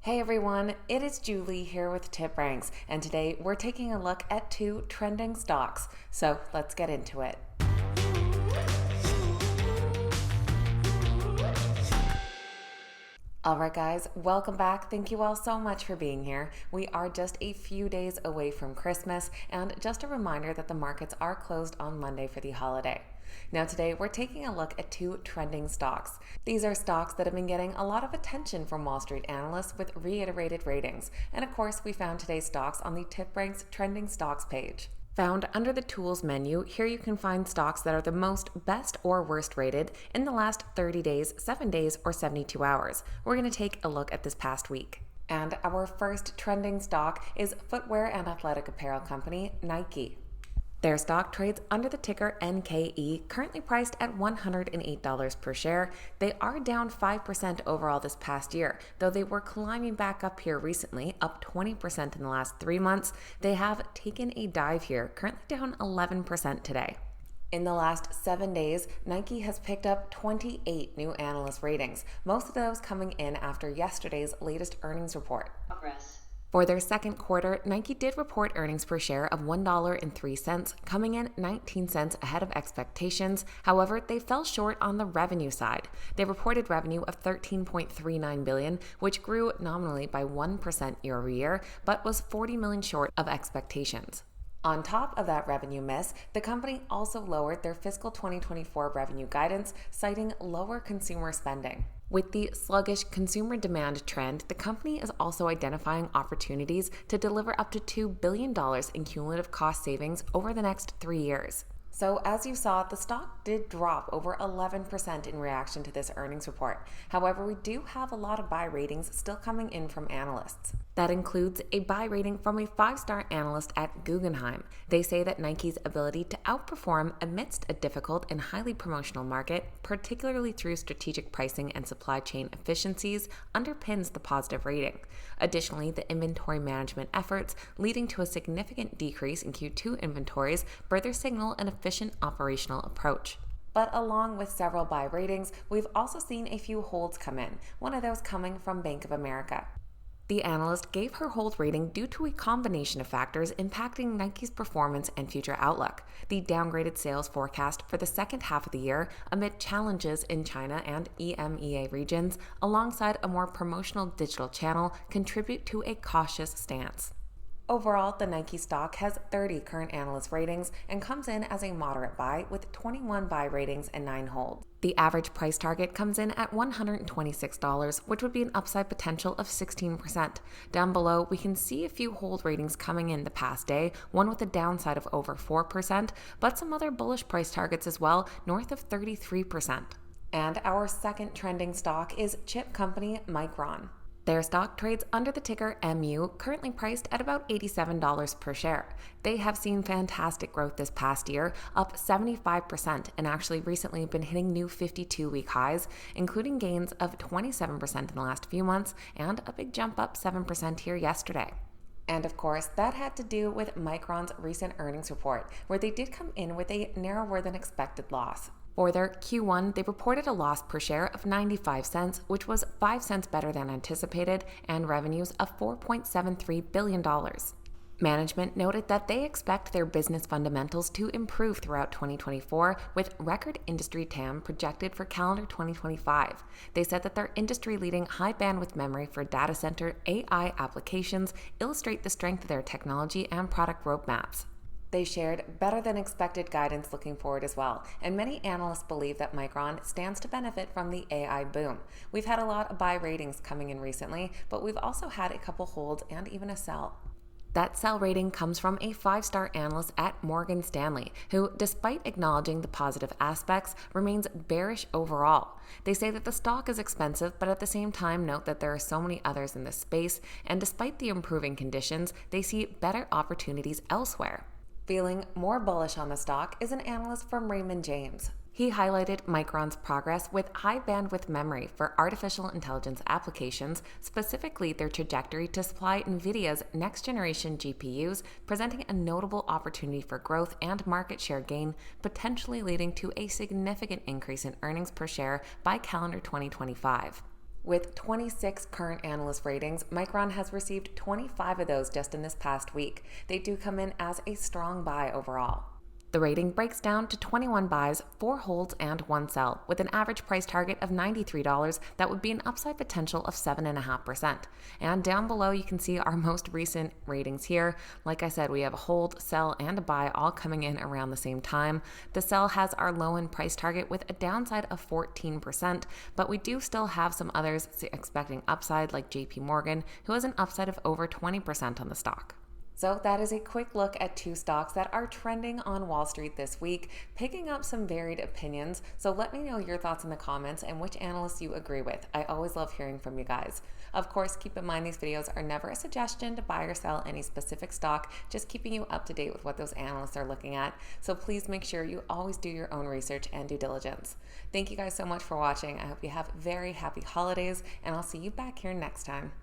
Hey everyone, it is Julie here with TipRanks, and today we're taking a look at two trending stocks. So let's get into it. Alright guys, welcome back. Thank you all so much for being here. We are just a few days away from Christmas, and just a reminder that the markets are closed on Monday for the holiday. Now today we're taking a look at two trending stocks. These are stocks that have been getting a lot of attention from Wall Street analysts with reiterated ratings. And of course we found today's stocks on the TipRanks trending stocks page. Found under the Tools menu, here you can find stocks that are the most best or worst rated in the last 30 days, 7 days, or 72 hours. We're going to take a look at this past week. And our first trending stock is footwear and athletic apparel company Nike. Their stock trades under the ticker NKE, currently priced at $108 per share. They are down 5% overall this past year, though they were climbing back up here recently, up 20% in the last 3 months. They have taken a dive here, currently down 11% today. In the last 7 days, Nike has picked up 28 new analyst ratings, most of those coming in after yesterday's latest earnings report. For their second quarter, Nike did report earnings per share of $1.03, coming in 19 cents ahead of expectations. However, they fell short on the revenue side. They reported revenue of $13.39 billion, which grew nominally by 1% year over year, but was $40 million short of expectations. On top of that revenue miss, the company also lowered their fiscal 2024 revenue guidance, citing lower consumer spending. With the sluggish consumer demand trend, the company is also identifying opportunities to deliver up to $2 billion in cumulative cost savings over the next 3 years. So as you saw, the stock did drop over 11% in reaction to this earnings report. However, we do have a lot of buy ratings still coming in from analysts. That includes a buy rating from a 5-star analyst at Guggenheim. They say that Nike's ability to outperform amidst a difficult and highly promotional market, particularly through strategic pricing and supply chain efficiencies, underpins the positive rating. Additionally, the inventory management efforts leading to a significant decrease in Q2 inventories further signal an efficient operational approach. But along with several buy ratings, we've also seen a few holds come in, one of those coming from Bank of America. The analyst gave her hold rating due to a combination of factors impacting Nike's performance and future outlook. The downgraded sales forecast for the second half of the year amid challenges in China and EMEA regions, alongside a more promotional digital channel, contribute to a cautious stance. Overall, the Nike stock has 30 current analyst ratings and comes in as a moderate buy with 21 buy ratings and 9 holds. The average price target comes in at $126, which would be an upside potential of 16%. Down below, we can see a few hold ratings coming in the past day, one with a downside of over 4%, but some other bullish price targets as well, north of 33%. And our second trending stock is chip company Micron. Their stock trades under the ticker MU, currently priced at about $87 per share. They have seen fantastic growth this past year, up 75%, and actually recently been hitting new 52-week highs, including gains of 27% in the last few months and a big jump up 7% here yesterday. And of course, that had to do with Micron's recent earnings report, where they did come in with a narrower than expected loss. For their Q1, they reported a loss per share of 95 cents, which was 5 cents better than anticipated, and revenues of $4.73 billion. Management noted that they expect their business fundamentals to improve throughout 2024, with record industry TAM projected for calendar 2025. They said that their industry-leading high-bandwidth memory for data center AI applications illustrate the strength of their technology and product roadmaps. They shared better than expected guidance looking forward as well, and many analysts believe that Micron stands to benefit from the AI boom. We've had a lot of buy ratings coming in recently, but we've also had a couple holds and even a sell. That sell rating comes from a 5-star analyst at Morgan Stanley, who, despite acknowledging the positive aspects, remains bearish overall. They say that the stock is expensive, but at the same time note that there are so many others in this space, and despite the improving conditions, they see better opportunities elsewhere. Feeling more bullish on the stock is an analyst from Raymond James. He highlighted Micron's progress with high-bandwidth memory for artificial intelligence applications, specifically their trajectory to supply NVIDIA's next-generation GPUs, presenting a notable opportunity for growth and market share gain, potentially leading to a significant increase in earnings per share by calendar 2025. With 26 current analyst ratings, Micron has received 25 of those just in this past week. They do come in as a strong buy overall. The rating breaks down to 21 buys, 4 holds, and 1 sell, with an average price target of $93 that would be an upside potential of 7.5%. And down below you can see our most recent ratings here. Like I said, we have a hold, sell, and a buy all coming in around the same time. The sell has our low end price target with a downside of 14%, but we do still have some others expecting upside like JP Morgan, who has an upside of over 20% on the stock. So that is a quick look at 2 stocks that are trending on Wall Street this week, picking up some varied opinions. So let me know your thoughts in the comments and which analysts you agree with. I always love hearing from you guys. Of course, keep in mind these videos are never a suggestion to buy or sell any specific stock, just keeping you up to date with what those analysts are looking at. So please make sure you always do your own research and due diligence. Thank you guys so much for watching. I hope you have very happy holidays, and I'll see you back here next time.